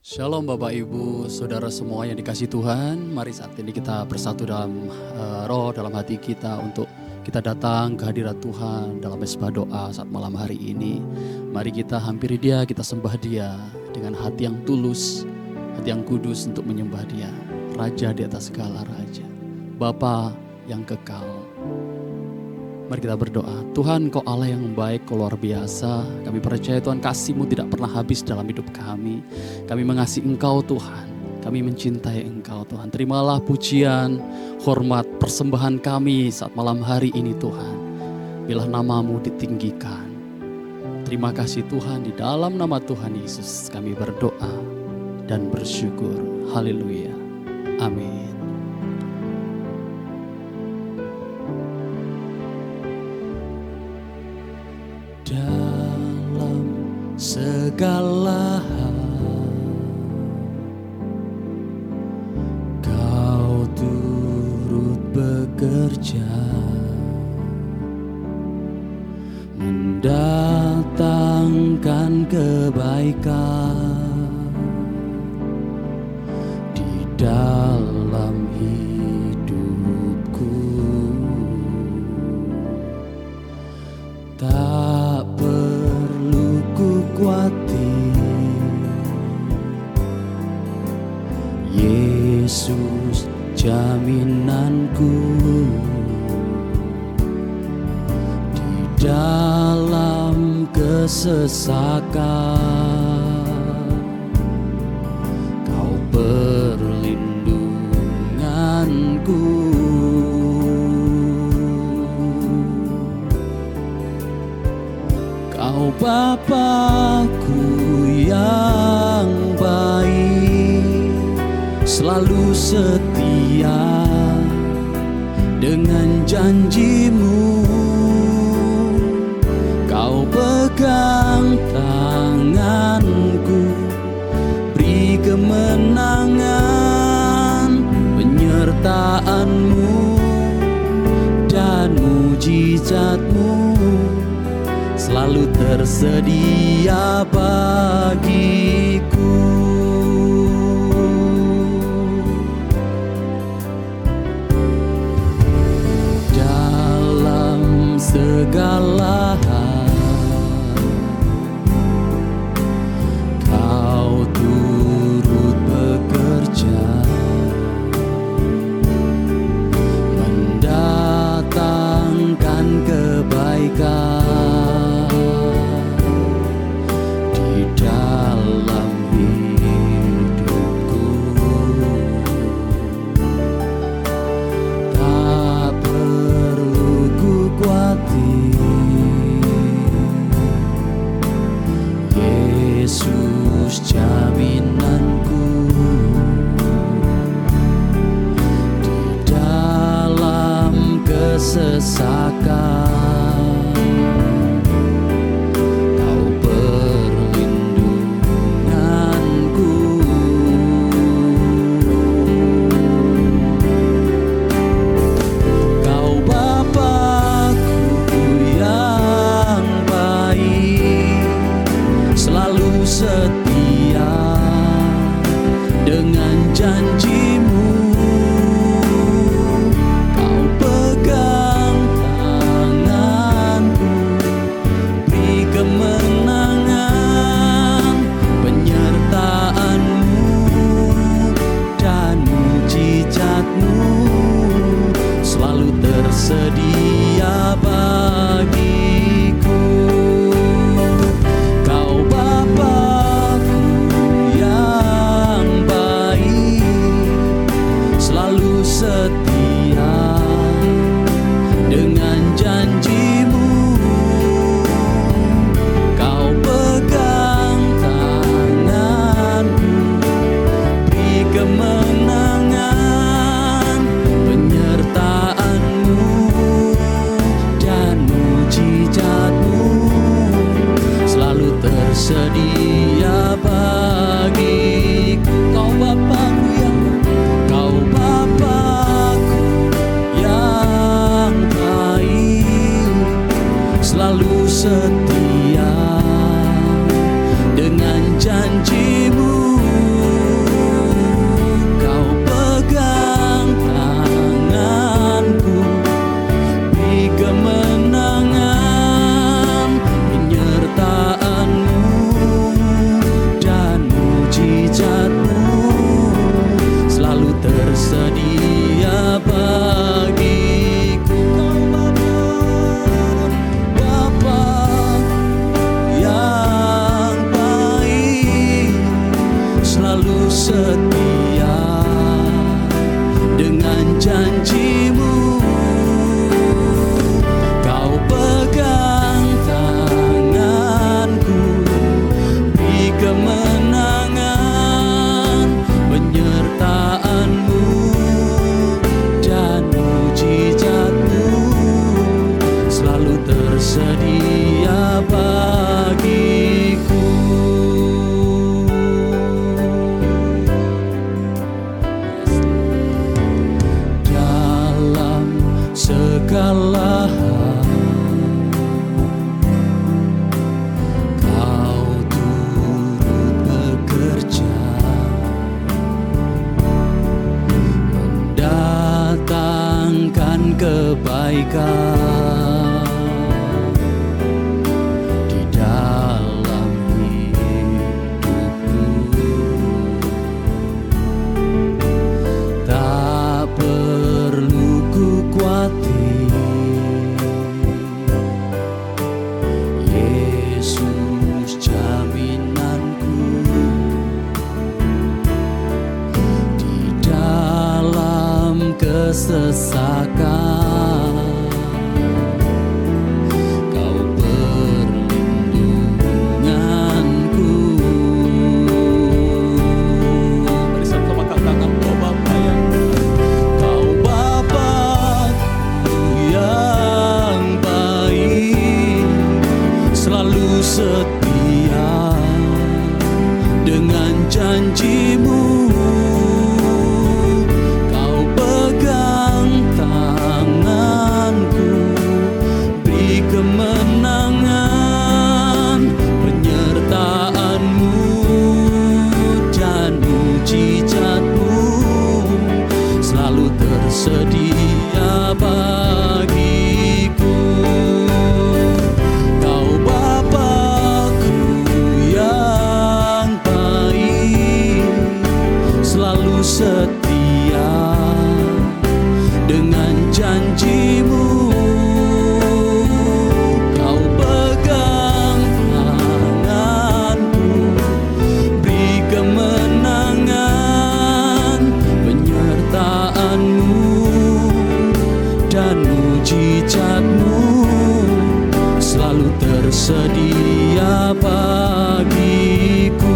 Shalom Bapak Ibu, Saudara semua yang dikasihi Tuhan. Mari saat ini kita bersatu dalam roh, dalam hati kita untuk kita datang ke hadirat Tuhan dalam mesbah doa saat malam hari ini. Mari kita hampiri Dia, kita sembah Dia dengan hati yang tulus, hati yang kudus untuk menyembah Dia. Raja di atas segala raja, Bapa yang kekal. Mari kita berdoa. Tuhan, Kau Allah yang baik, Kau luar biasa. Kami percaya Tuhan, kasih-Mu tidak pernah habis dalam hidup kami. Kami mengasihi Engkau Tuhan. Kami mencintai Engkau Tuhan. Terimalah pujian, hormat, persembahan kami saat malam hari ini Tuhan. Biarlah nama-Mu ditinggikan. Terima kasih Tuhan, di dalam nama Tuhan Yesus kami berdoa dan bersyukur. Haleluya. Amin. Dalam segala hal Kau turut bekerja, mendatangkan kebaikan di dalam hidupku. Tak perlu ku khawatir, Yesus jaminanku. Di dalam kesesakan Kau perlindunganku. Kau Bapakku yang baik, selalu setia dengan janji-Mu. Kau pegang tanganku, beri kemenangan, penyertaan-Mu dan mujizat-Mu selalu tersedia bagiku. Dalam segala hal Kau turut bekerja, mendatangkan kebaikan dalam hidupku. Tak perlu ku khawatir, Yesus jaminanku. Di dalam kesesakan setia dengan janji-Mu. Kau pegang tanganku, beri kemenangan, penyertaan-Mu dan mujizat-Mu selalu tersedia bagiku. selalu setia dengan janjimu. Kau pegang tanganku, beri kemenangan, penyertaan-Mu dan mujizat-Mu selalu tersedia bagiku. Dalam segala hal Kau turut bekerja, mendatangkan kebaikan di dalam hidupku. Tak perlu ku khawatir, Yesus jaminanku. Di dalam kesesakan Kau perlindunganku. Mari sama-sama katakan, Kau Bapa yang Kau Bapa-Ku yang baik, selalu setia dengan janji-Mu. Kau pegang tanganku, beri kemenangan, penyertaan-Mu dan mujizat-Mu selalu tersedia bagiku. Kau Bapa-Ku yang baik, selalu setia dengan janji-Mu. Kau pegang tanganku, beri kemenangan, penyertaan-Mu dan mujizat-Mu selalu tersedia bagiku.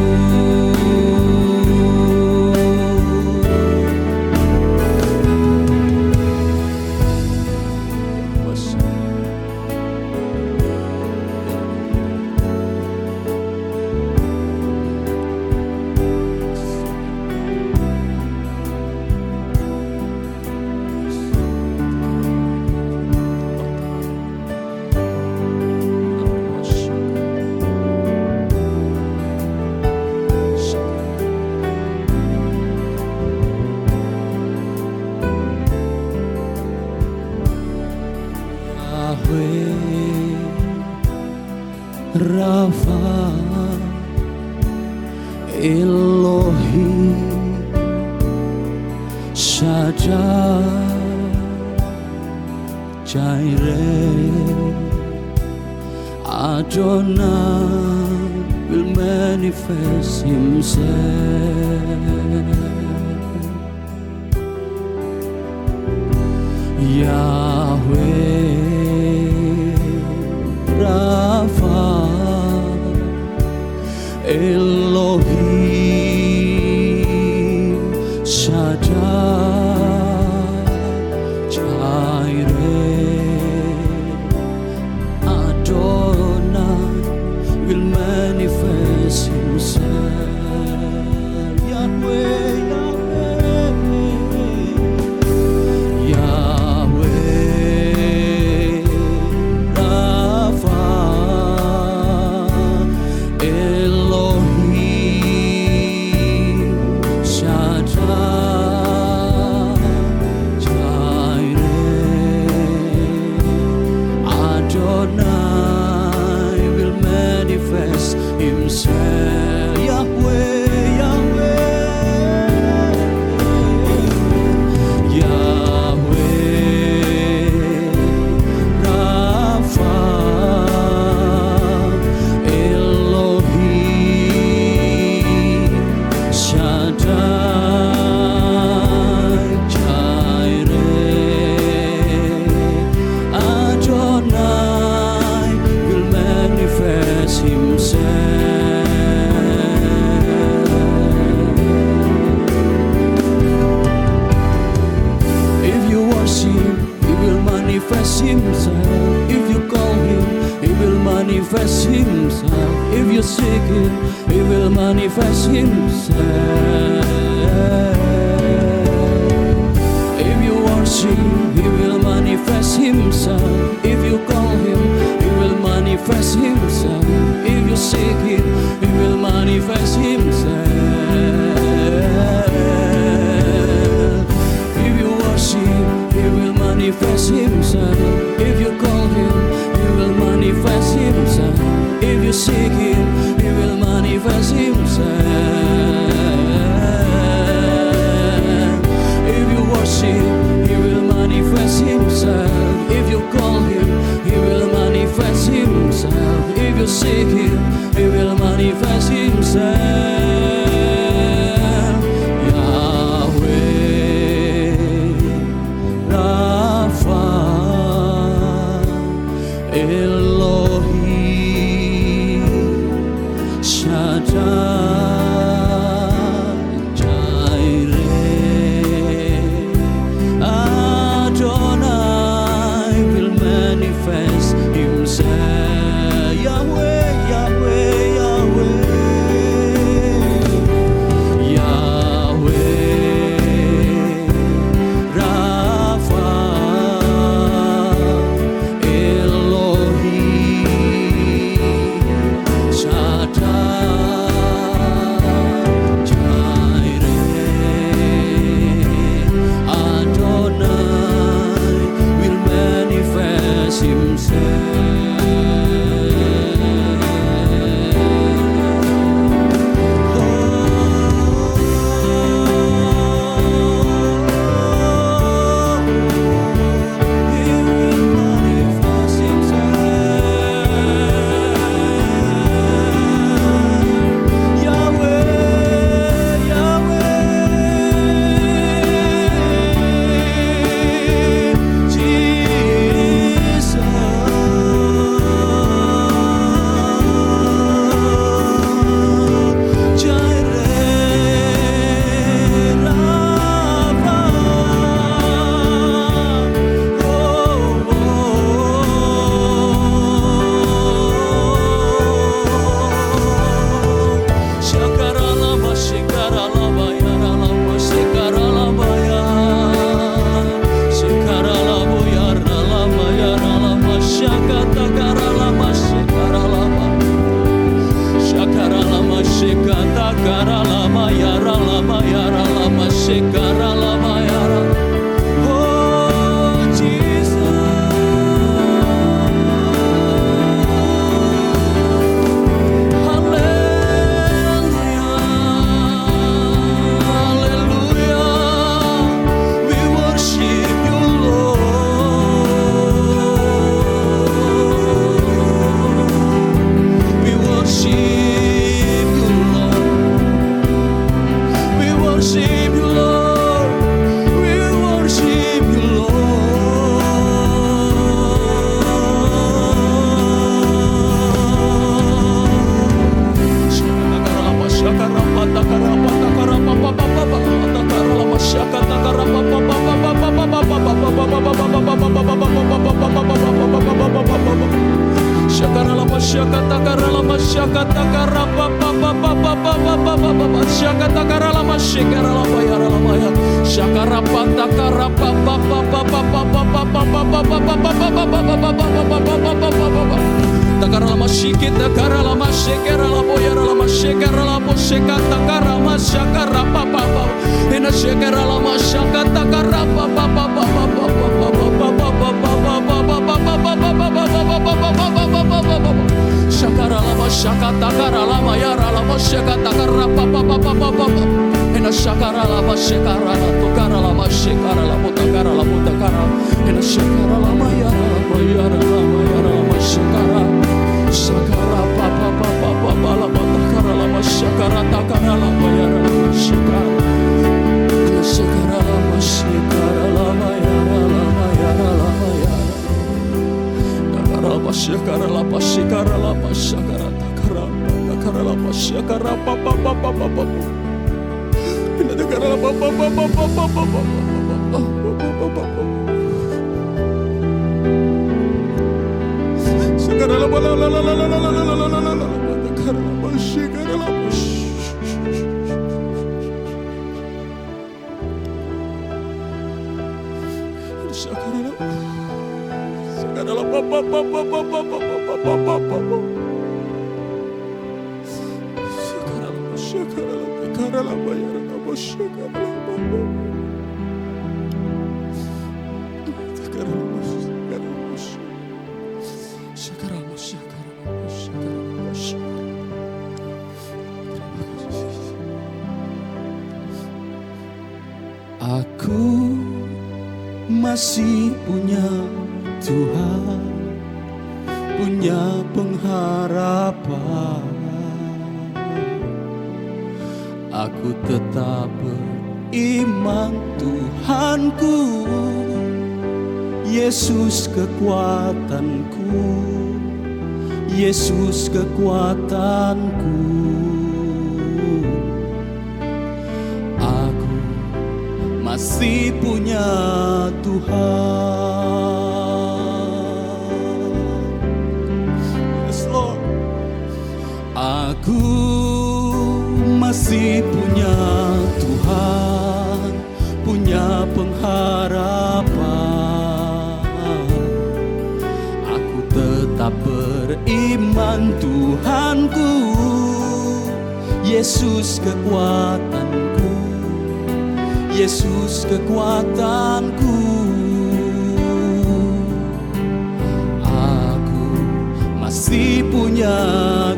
Yahweh Rafa Elohim Shaddai Jireh Adonai will manifest Himself. Yahweh Rafa Elohim Shaddai Jireh Adonai will manifest Himself. Yahweh, Yahweh Rafa Elohim If you seek Him, He will manifest Himself. If you worship, He will manifest Himself. If you call Him, He will manifest Himself. If you seek Him, He will manifest Himself. If you worship, He will manifest Himself. If you call Him, He will manifest Himself. If you seek Him, He will manifest Himself. If you worship, He will manifest Himself. If you call Him, He will manifest Himself. If you seek Him, He will manifest Himself. Yahweh, Rapha, Elohim, Shaddai, Jireh, Adonai will manifest Himself. Yahweh, Yahweh, Yahweh, Yahweh, Rapha, Elohim, Shaddai, Jireh, Adonai will manifest Aku masih punya Tuhan, punya pengharapan. Aku tetap beriman Tuhanku, Yesus kekuatanku, Yesus kekuatanku. Aku masih punya Tuhan. Yes, Lord. Aku masih punya Tuhan, punya pengharapan. Aku tetap beriman Tuhanku, Yesus kekuatanku, Yesus kekuatanku. Aku masih punya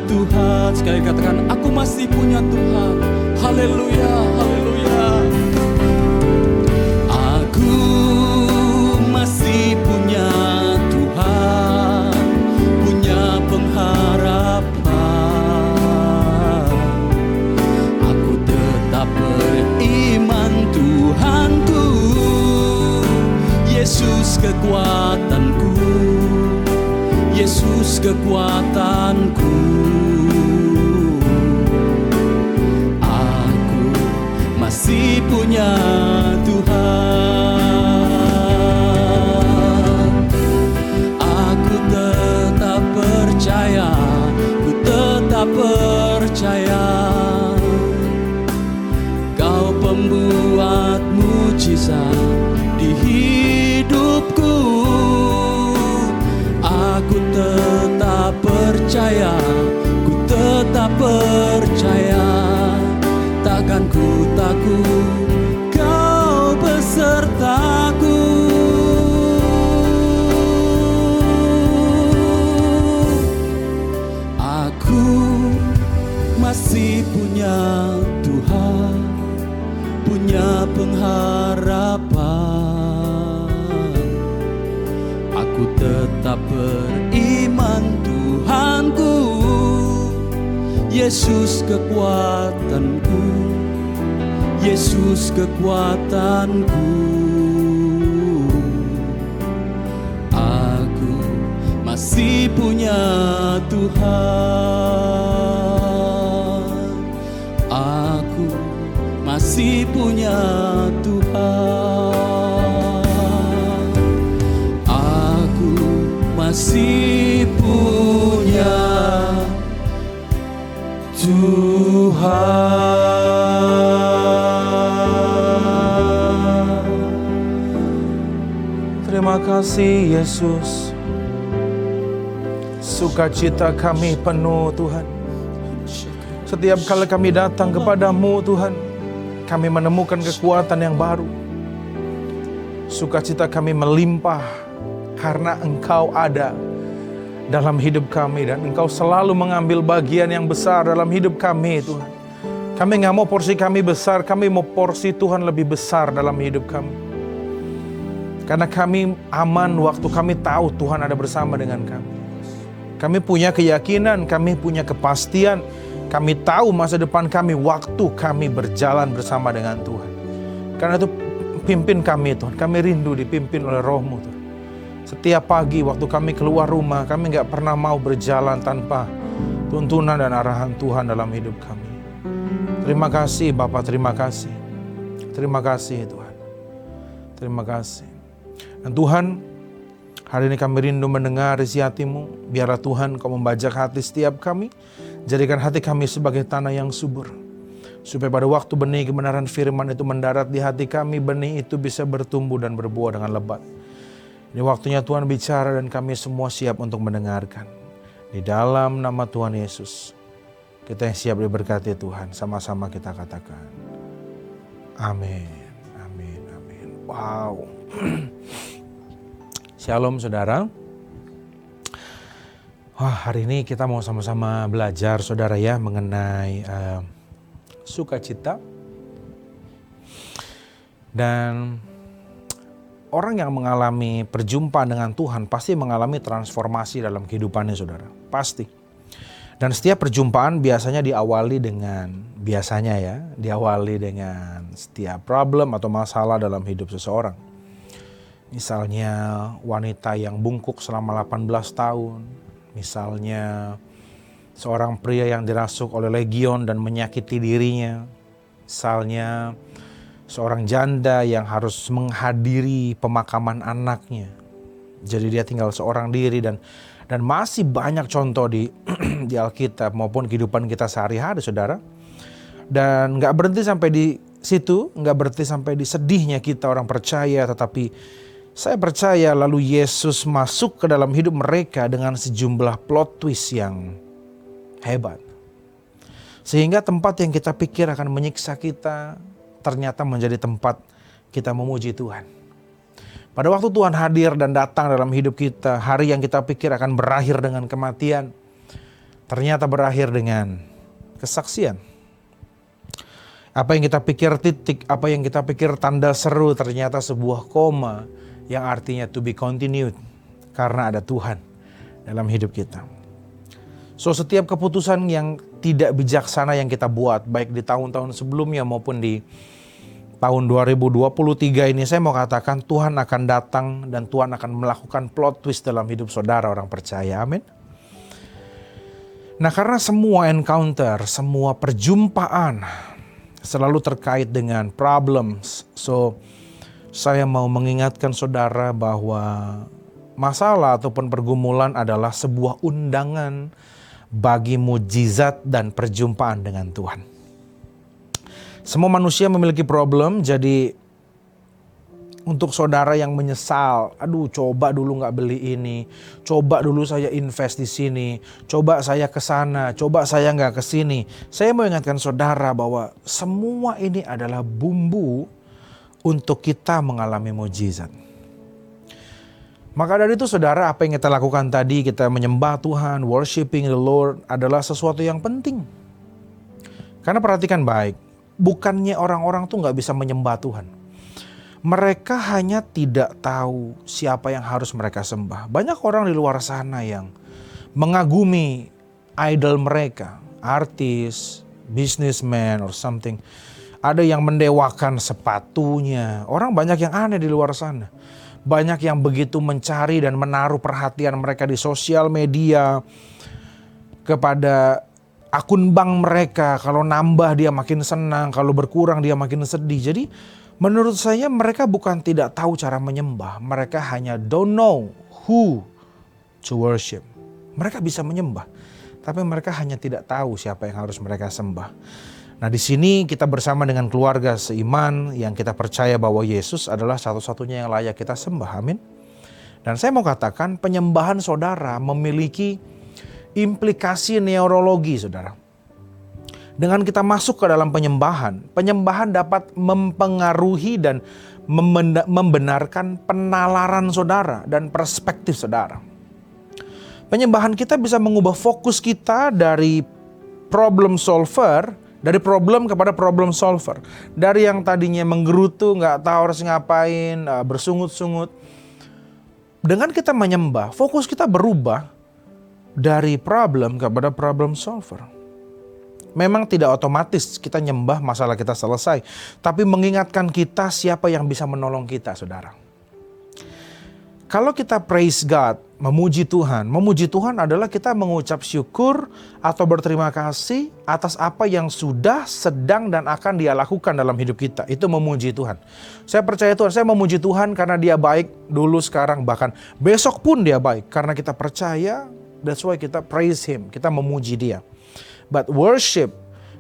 Tuhan. Sekali katakan, aku masih punya Tuhan. Haleluya, haleluya. Aku masih punya Tuhan, punya pengharapan. Aku tetap beriman Tuhanku, Yesus kekuatanku, Yesus kekuatanku. Aku masih punya Tuhan. Aku tetap percaya, ku tetap percaya, Kau pembuat mujizat di hidupku. Aku tetap percaya, ku tetap percaya, takkan ku takut, Kau besertaku. Aku masih punya Tuhan, punya pengharapan. Aku tetap beriman Tuhanku, Yesus kekuatanku, Yesus kekuatanku. Aku masih punya Tuhan. Aku masih punya Tuhan. Aku masih punya Tuhan. Terima kasih Yesus. Sukacita kami penuh Tuhan. Setiap kali kami datang kepadamu Tuhan, kami menemukan kekuatan yang baru. Sukacita kami melimpah karena Engkau ada dalam hidup kami, dan Engkau selalu mengambil bagian yang besar dalam hidup kami Tuhan. Kami gak mau porsi kami besar, kami mau porsi Tuhan lebih besar dalam hidup kami. Karena kami aman waktu kami tahu Tuhan ada bersama dengan kami. Kami punya keyakinan, kami punya kepastian, kami tahu masa depan kami waktu kami berjalan bersama dengan Tuhan. Karena itu pimpin kami Tuhan, kami rindu dipimpin oleh Roh-Mu Tuhan. Setiap pagi waktu kami keluar rumah, kami gak pernah mau berjalan tanpa tuntunan dan arahan Tuhan dalam hidup kami. Terima kasih Bapa, terima kasih. Terima kasih Tuhan. Terima kasih. Dan Tuhan, hari ini kami rindu mendengar isi hati-Mu. Biarlah Tuhan Kau membajak hati setiap kami. Jadikan hati kami sebagai tanah yang subur. Supaya pada waktu benih kebenaran firman itu mendarat di hati kami, benih itu bisa bertumbuh dan berbuah dengan lebat. Ini waktunya Tuhan bicara dan kami semua siap untuk mendengarkan. Di dalam nama Tuhan Yesus, kita yang siap diberkati Tuhan, sama-sama kita katakan. Amin, amin, amin. Wow. Shalom saudara. Wah, hari ini kita mau sama-sama belajar saudara ya mengenai sukacita. Dan orang yang mengalami perjumpaan dengan Tuhan pasti mengalami transformasi dalam kehidupannya saudara. Pasti. Dan setiap perjumpaan biasanya diawali dengan setiap problem atau masalah dalam hidup seseorang. Misalnya wanita yang bungkuk selama 18 tahun. Misalnya seorang pria yang dirasuk oleh legion dan menyakiti dirinya. Misalnya seorang janda yang harus menghadiri pemakaman anaknya. Jadi dia tinggal seorang diri dan masih banyak contoh di Alkitab maupun kehidupan kita sehari-hari saudara. Dan gak berhenti sampai di situ, gak berhenti sampai di sedihnya kita orang percaya, tetapi saya percaya lalu Yesus masuk ke dalam hidup mereka dengan sejumlah plot twist yang hebat. Sehingga tempat yang kita pikir akan menyiksa kita ternyata menjadi tempat kita memuji Tuhan. Pada waktu Tuhan hadir dan datang dalam hidup kita, hari yang kita pikir akan berakhir dengan kematian, ternyata berakhir dengan kesaksian. Apa yang kita pikir titik, apa yang kita pikir tanda seru, ternyata sebuah koma yang artinya to be continued karena ada Tuhan dalam hidup kita. So setiap keputusan yang tidak bijaksana yang kita buat baik di tahun-tahun sebelumnya maupun di tahun 2023 ini, saya mau katakan Tuhan akan datang dan Tuhan akan melakukan plot twist dalam hidup saudara orang percaya. Amin. Nah, karena semua encounter, semua perjumpaan selalu terkait dengan problems. So saya mau mengingatkan saudara bahwa masalah ataupun pergumulan adalah sebuah undangan bagi mujizat dan perjumpaan dengan Tuhan. Semua manusia memiliki problem, jadi untuk saudara yang menyesal, aduh coba dulu gak beli ini, coba dulu saya invest di sini, coba saya ke sana, coba saya gak ke sini. Saya mau ingatkan saudara bahwa semua ini adalah bumbu untuk kita mengalami mujizat. Maka dari itu saudara, apa yang kita lakukan tadi, kita menyembah Tuhan, worshiping the Lord adalah sesuatu yang penting. Karena perhatikan baik, bukannya orang-orang tuh gak bisa menyembah Tuhan. Mereka hanya tidak tahu siapa yang harus mereka sembah. Banyak orang di luar sana yang mengagumi idol mereka, artis, businessman or something. Ada yang mendewakan sepatunya. Orang banyak yang aneh di luar sana. Banyak yang begitu mencari dan menaruh perhatian mereka di sosial media kepada akun bank mereka. Kalau nambah dia makin senang, kalau berkurang dia makin sedih. Jadi menurut saya mereka bukan tidak tahu cara menyembah. Mereka hanya don't know who to worship. Mereka bisa menyembah, tapi mereka hanya tidak tahu siapa yang harus mereka sembah. Nah, di sini kita bersama dengan keluarga seiman yang kita percaya bahwa Yesus adalah satu-satunya yang layak kita sembah. Amin. Dan saya mau katakan penyembahan saudara memiliki implikasi neurologi saudara. Dengan kita masuk ke dalam penyembahan dapat mempengaruhi dan membenarkan penalaran saudara dan perspektif saudara. Penyembahan kita bisa mengubah fokus kita dari problem solver, dari problem kepada problem solver. Dari yang tadinya menggerutu, gak tahu harus ngapain, bersungut-sungut. Dengan kita menyembah, fokus kita berubah dari problem kepada problem solver. Memang tidak otomatis kita nyembah masalah kita selesai. Tapi mengingatkan kita siapa yang bisa menolong kita saudara. Kalau kita praise God, memuji Tuhan adalah kita mengucap syukur atau berterima kasih atas apa yang sudah, sedang, dan akan Dia lakukan dalam hidup kita. Itu memuji Tuhan. Saya percaya Tuhan, saya memuji Tuhan karena Dia baik dulu, sekarang, bahkan besok pun Dia baik. Karena kita percaya, that's why kita praise Him, kita memuji Dia. But worship,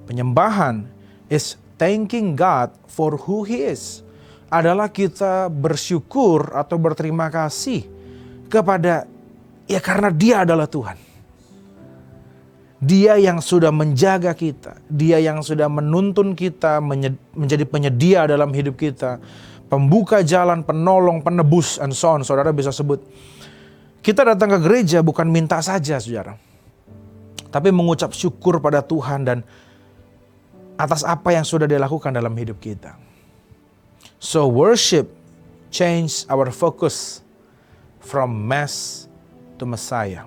penyembahan, is thanking God for who He is. Adalah kita bersyukur atau berterima kasih kepada, ya karena Dia adalah Tuhan. Dia yang sudah menjaga kita, Dia yang sudah menuntun kita menjadi penyedia dalam hidup kita, pembuka jalan, penolong, penebus, and so on. Saudara bisa sebut. Kita datang ke gereja bukan minta saja, saudara, tapi mengucap syukur pada Tuhan dan atas apa yang sudah Dia lakukan dalam hidup kita. So worship change our focus from mess to Messiah.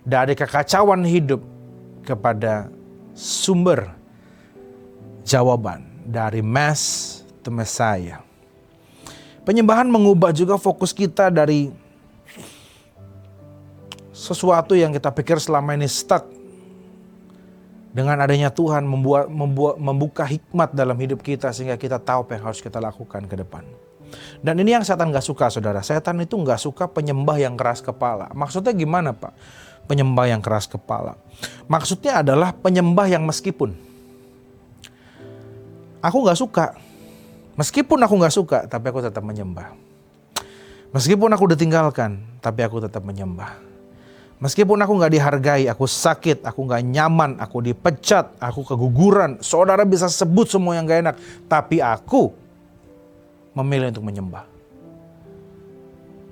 Dari kekacauan hidup kepada sumber jawaban, dari mess to Messiah. Penyembahan mengubah juga fokus kita dari sesuatu yang kita pikir selama ini stuck. Dengan adanya Tuhan membuka hikmat dalam hidup kita sehingga kita tahu apa yang harus kita lakukan ke depan. Dan ini yang setan gak suka, saudara. Setan itu gak suka penyembah yang keras kepala. Maksudnya gimana, Pak? Penyembah yang keras kepala. Maksudnya adalah penyembah yang meskipun aku gak suka, meskipun aku gak suka, tapi aku tetap menyembah. Meskipun aku ditinggalkan, tapi aku tetap menyembah. Meskipun aku gak dihargai, aku sakit, aku gak nyaman, aku dipecat, aku keguguran. Saudara bisa sebut semua yang gak enak, tapi aku memilih untuk menyembah.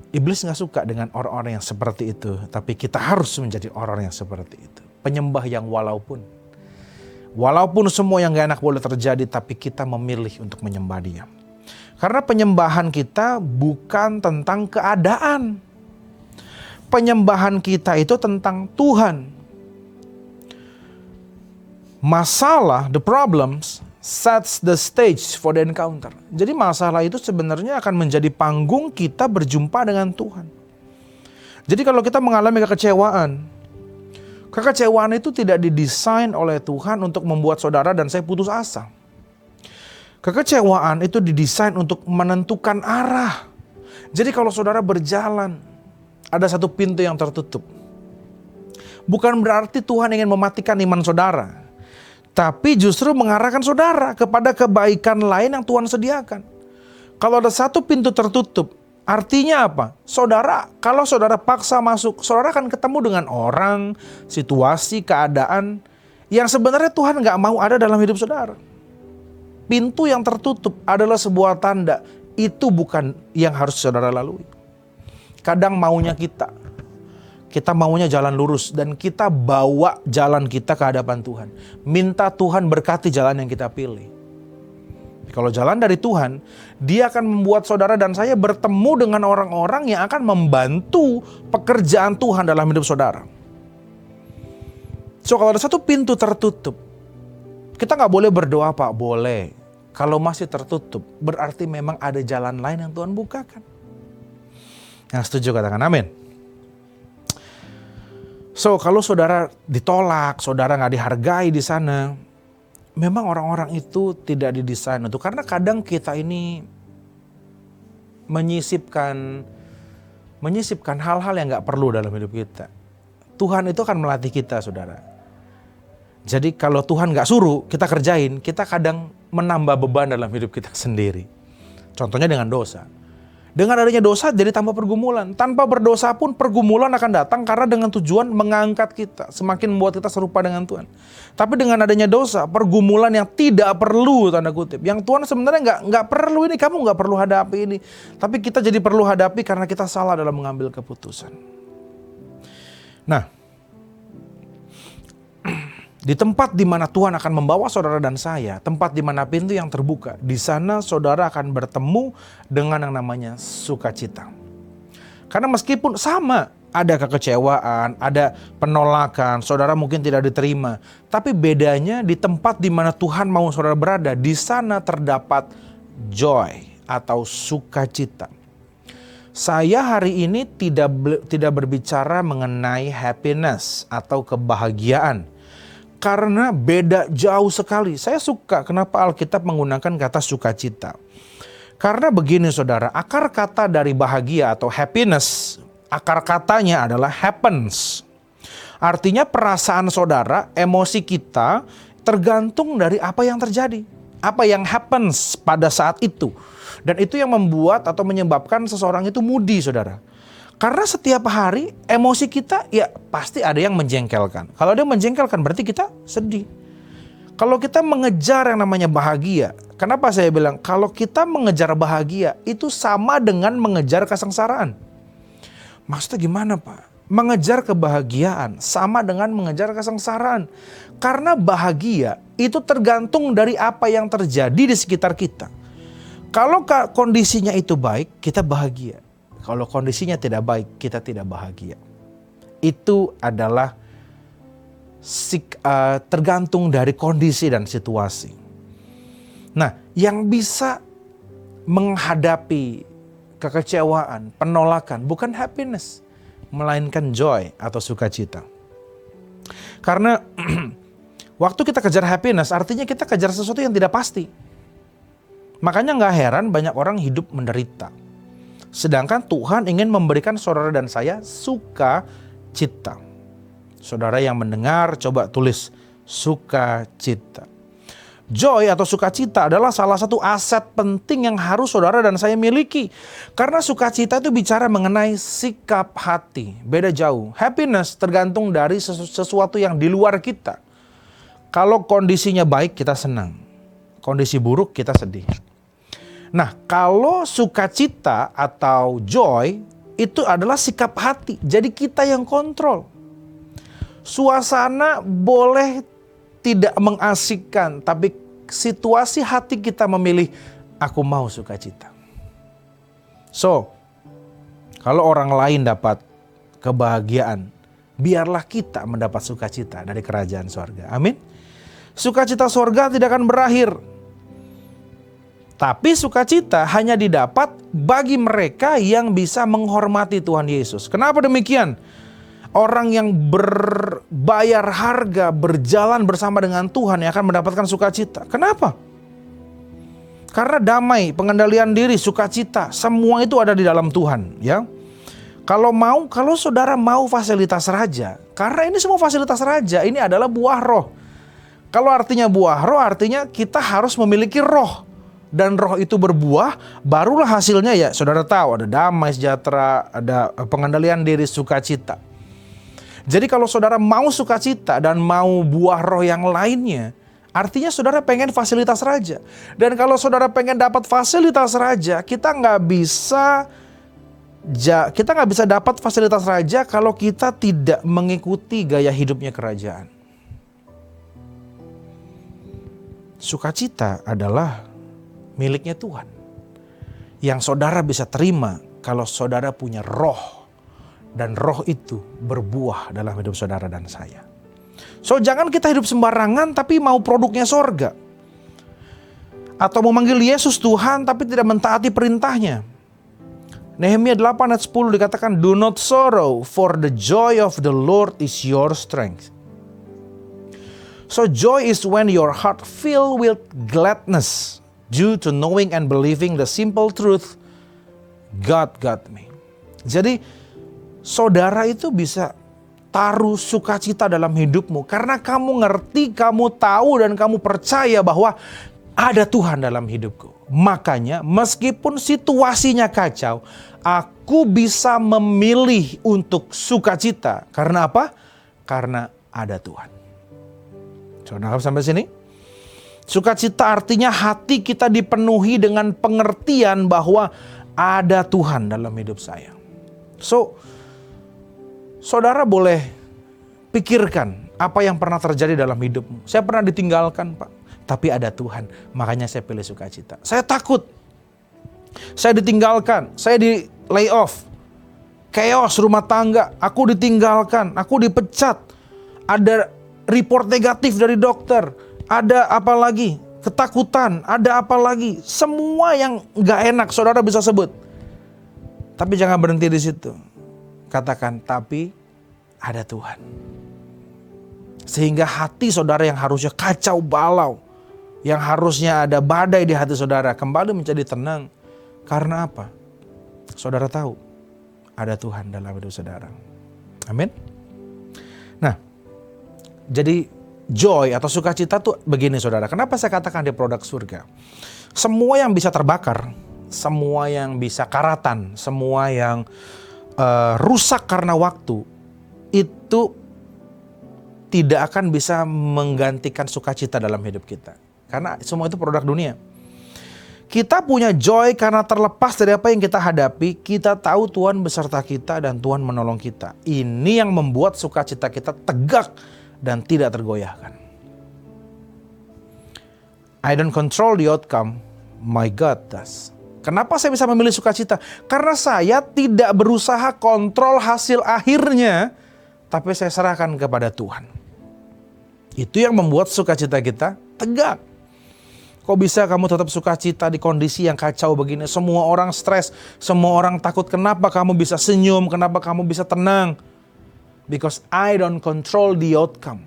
Iblis gak suka dengan orang-orang yang seperti itu, tapi kita harus menjadi orang yang seperti itu. Penyembah yang walaupun semua yang gak enak boleh terjadi, tapi kita memilih untuk menyembah Dia. Karena penyembahan kita bukan tentang keadaan. Penyembahan kita itu tentang Tuhan. Masalah, the problems, sets the stage for the encounter. Jadi masalah itu sebenarnya akan menjadi panggung kita berjumpa dengan Tuhan. Jadi kalau kita mengalami kekecewaan itu tidak didesain oleh Tuhan untuk membuat saudara dan saya putus asa. Kekecewaan itu didesain untuk menentukan arah. Jadi kalau saudara berjalan, ada satu pintu yang tertutup. Bukan berarti Tuhan ingin mematikan iman saudara, tapi justru mengarahkan saudara kepada kebaikan lain yang Tuhan sediakan. Kalau ada satu pintu tertutup, artinya apa? Kalau saudara paksa masuk, saudara akan ketemu dengan orang, situasi, keadaan yang sebenarnya Tuhan gak mau ada dalam hidup saudara. Pintu yang tertutup adalah sebuah tanda, itu bukan yang harus saudara lalui. Kadang maunya kita maunya jalan lurus dan kita bawa jalan kita ke hadapan Tuhan. Minta Tuhan berkati jalan yang kita pilih. Kalau jalan dari Tuhan, Dia akan membuat saudara dan saya bertemu dengan orang-orang yang akan membantu pekerjaan Tuhan dalam hidup saudara. So kalau ada satu pintu tertutup, kita gak boleh berdoa, Pak. Boleh. Kalau masih tertutup, berarti memang ada jalan lain yang Tuhan bukakan. Yang setuju katakan amin. So kalau saudara ditolak, saudara gak dihargai di sana, memang orang-orang itu tidak didesain untuk. Karena kadang kita ini menyisipkan hal-hal yang gak perlu dalam hidup kita. Tuhan itu akan melatih kita, saudara. Jadi kalau Tuhan gak suruh kita kerjain, kita kadang menambah beban dalam hidup kita sendiri. Contohnya dengan dosa. Dengan adanya dosa jadi tambah pergumulan. Tanpa berdosa pun pergumulan akan datang karena dengan tujuan mengangkat kita. Semakin membuat kita serupa dengan Tuhan. Tapi dengan adanya dosa, pergumulan yang tidak perlu, tanda kutip. Yang Tuhan sebenarnya nggak perlu ini, kamu nggak perlu hadapi ini. Tapi kita jadi perlu hadapi karena kita salah dalam mengambil keputusan. Nah, di tempat di mana Tuhan akan membawa saudara dan saya, tempat di mana pintu yang terbuka, di sana saudara akan bertemu dengan yang namanya sukacita. Karena meskipun sama, ada kekecewaan, ada penolakan, saudara mungkin tidak diterima, tapi bedanya di tempat di mana Tuhan mau saudara berada, di sana terdapat joy atau sukacita. Saya hari ini tidak berbicara mengenai happiness atau kebahagiaan. Karena beda jauh sekali. Saya suka kenapa Alkitab menggunakan kata sukacita. Karena begini saudara, akar kata dari bahagia atau happiness, akar katanya adalah happens. Artinya perasaan saudara, emosi kita tergantung dari apa yang terjadi. Apa yang happens pada saat itu. Dan itu yang membuat atau menyebabkan seseorang itu moody, saudara. Karena setiap hari emosi kita ya pasti ada yang menjengkelkan. Kalau ada yang menjengkelkan berarti kita sedih. Kalau kita mengejar yang namanya bahagia, kenapa saya bilang kalau kita mengejar bahagia itu sama dengan mengejar kesengsaraan. Maksudnya gimana, Pak? Mengejar kebahagiaan sama dengan mengejar kesengsaraan. Karena bahagia itu tergantung dari apa yang terjadi di sekitar kita. Kalau kondisinya itu baik, kita bahagia. Kalau kondisinya tidak baik, kita tidak bahagia. Itu adalah tergantung dari kondisi dan situasi. Nah, yang bisa menghadapi kekecewaan, penolakan, bukan happiness, melainkan joy atau sukacita. Karena waktu kita kejar happiness, artinya kita kejar sesuatu yang tidak pasti. Makanya gak heran banyak orang hidup menderita. Sedangkan Tuhan ingin memberikan saudara dan saya sukacita. Saudara yang mendengar, coba tulis sukacita. Joy atau sukacita adalah salah satu aset penting yang harus saudara dan saya miliki. Karena sukacita itu bicara mengenai sikap hati. Beda jauh. Happiness tergantung dari sesuatu yang di luar kita. Kalau kondisinya baik, kita senang. Kondisi buruk, kita sedih. Nah, kalau sukacita atau joy itu adalah sikap hati. Jadi kita yang kontrol. Suasana boleh tidak mengasikkan, tapi situasi hati kita memilih, aku mau sukacita. So, kalau orang lain dapat kebahagiaan, biarlah kita mendapat sukacita dari kerajaan sorga. Amin. Sukacita sorga tidak akan berakhir. Tapi sukacita hanya didapat bagi mereka yang bisa menghormati Tuhan Yesus. Kenapa demikian? Orang yang berbayar harga, berjalan bersama dengan Tuhan yang akan mendapatkan sukacita. Kenapa? Karena damai, pengendalian diri, sukacita, semua itu ada di dalam Tuhan, ya. Kalau saudara mau fasilitas raja, karena ini semua fasilitas raja, ini adalah buah roh. Kalau artinya buah roh, artinya kita harus memiliki roh. Dan roh itu berbuah, barulah hasilnya ya saudara tahu, ada damai, sejahtera, ada pengendalian diri, sukacita. Jadi kalau saudara mau sukacita dan mau buah roh yang lainnya, artinya saudara pengen fasilitas raja. Dan kalau saudara pengen dapat fasilitas raja, kita nggak bisa dapat fasilitas raja kalau kita tidak mengikuti gaya hidupnya kerajaan. Sukacita adalah miliknya Tuhan. Yang saudara bisa terima kalau saudara punya roh. Dan roh itu berbuah dalam hidup saudara dan saya. So jangan kita hidup sembarangan tapi mau produknya sorga. Atau memanggil Yesus Tuhan tapi tidak mentaati perintahnya. Nehemia 8 ayat 10 dikatakan, do not sorrow, for the joy of the Lord is your strength. So joy is when your heart filled with gladness due to knowing and believing the simple truth, God got me. Jadi saudara itu bisa taruh sukacita dalam hidupmu karena kamu ngerti, kamu tahu dan kamu percaya bahwa ada Tuhan dalam hidupku. Makanya meskipun situasinya kacau, aku bisa memilih untuk sukacita. Karena apa? Karena ada Tuhan. Saudara sampai sini? Sukacita artinya hati kita dipenuhi dengan pengertian bahwa ada Tuhan dalam hidup saya. So, saudara boleh pikirkan apa yang pernah terjadi dalam hidupmu. Saya pernah ditinggalkan, Pak, tapi ada Tuhan. Makanya saya pilih sukacita. Saya takut. Saya ditinggalkan. Saya di lay off. Chaos rumah tangga. Aku ditinggalkan. Aku dipecat. Ada report negatif dari dokter. Ada apa lagi? Ketakutan. Ada apa lagi? Semua yang gak enak saudara bisa sebut. Tapi jangan berhenti di situ. Katakan, tapi ada Tuhan. Sehingga hati saudara yang harusnya kacau balau, yang harusnya ada badai di hati saudara, kembali menjadi tenang. Karena apa? Saudara tahu, ada Tuhan dalam hidup saudara. Amin. Nah, jadi joy atau sukacita tuh begini saudara. Kenapa saya katakan dia produk surga? Semua yang bisa terbakar, semua yang bisa karatan, semua yang rusak karena waktu, itu tidak akan bisa menggantikan sukacita dalam hidup kita. Karena semua itu produk dunia. Kita punya joy karena terlepas dari apa yang kita hadapi, kita tahu Tuhan beserta kita dan Tuhan menolong kita. Ini yang membuat sukacita kita tegak dan tidak tergoyahkan. I don't control the outcome, my God does. Kenapa saya bisa memilih sukacita? Karena saya tidak berusaha kontrol hasil akhirnya, tapi saya serahkan kepada Tuhan. Itu yang membuat sukacita kita tegak. Kok bisa kamu tetap sukacita di kondisi yang kacau begini? Semua orang stres, semua orang takut. Kenapa kamu bisa senyum? Kenapa kamu bisa tenang? Because I don't control the outcome.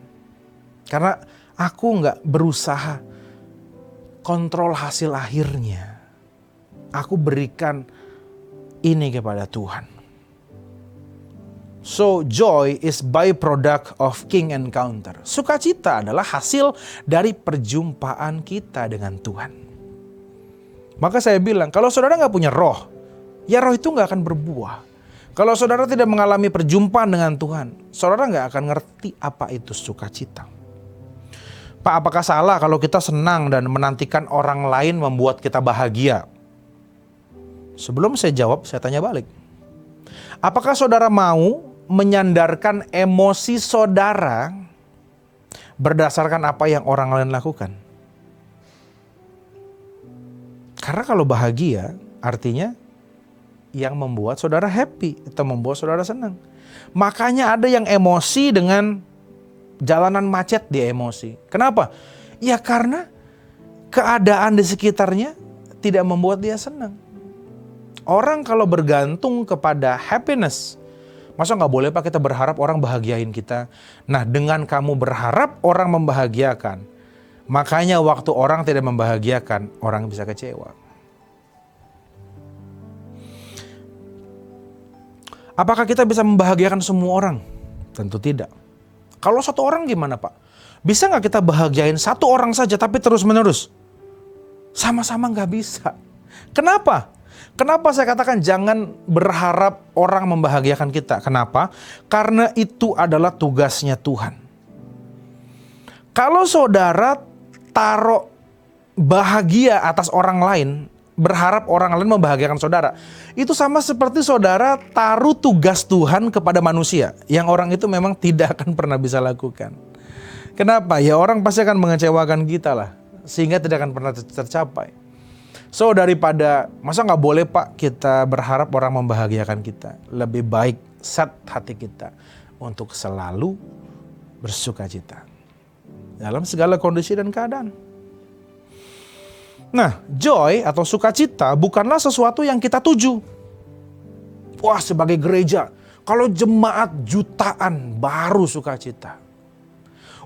Karena aku nggak berusaha kontrol hasil akhirnya. Aku berikan ini kepada Tuhan. So joy is byproduct of king encounter. Sukacita adalah hasil dari perjumpaan kita dengan Tuhan. Maka saya bilang, kalau saudara nggak punya roh, ya roh itu nggak akan berbuah. Kalau saudara tidak mengalami perjumpaan dengan Tuhan, saudara nggak akan ngerti apa itu sukacita. Pak, apakah salah kalau kita senang dan menantikan orang lain membuat kita bahagia? Sebelum saya jawab, saya tanya balik. Apakah saudara mau menyandarkan emosi saudara berdasarkan apa yang orang lain lakukan? Karena kalau bahagia artinya yang membuat saudara happy atau membuat saudara senang. Makanya ada yang emosi dengan jalanan macet, dia emosi. Kenapa? Ya karena keadaan di sekitarnya tidak membuat dia senang. Orang kalau bergantung kepada happiness, masa nggak boleh Pak kita berharap orang bahagiain kita? Nah, dengan kamu berharap orang membahagiakan, makanya waktu orang tidak membahagiakan, orang bisa kecewa. Apakah kita bisa membahagiakan semua orang? Tentu tidak. Kalau satu orang gimana Pak? Bisa nggak kita bahagiain satu orang saja tapi terus menerus? Sama-sama nggak bisa. Kenapa? Kenapa saya katakan jangan berharap orang membahagiakan kita? Kenapa? Karena itu adalah tugasnya Tuhan. Kalau saudara taruh bahagia atas orang lain, berharap orang lain membahagiakan saudara, itu sama seperti saudara taruh tugas Tuhan kepada manusia, yang orang itu memang tidak akan pernah bisa lakukan. Kenapa? Ya orang pasti akan mengecewakan kita lah, sehingga tidak akan pernah tercapai. So daripada, masa nggak boleh Pak kita berharap orang membahagiakan kita. Lebih baik set hati kita untuk selalu bersukacita dalam segala kondisi dan keadaan. Nah, joy atau sukacita bukanlah sesuatu yang kita tuju. Wah, sebagai gereja, kalau jemaat jutaan baru sukacita.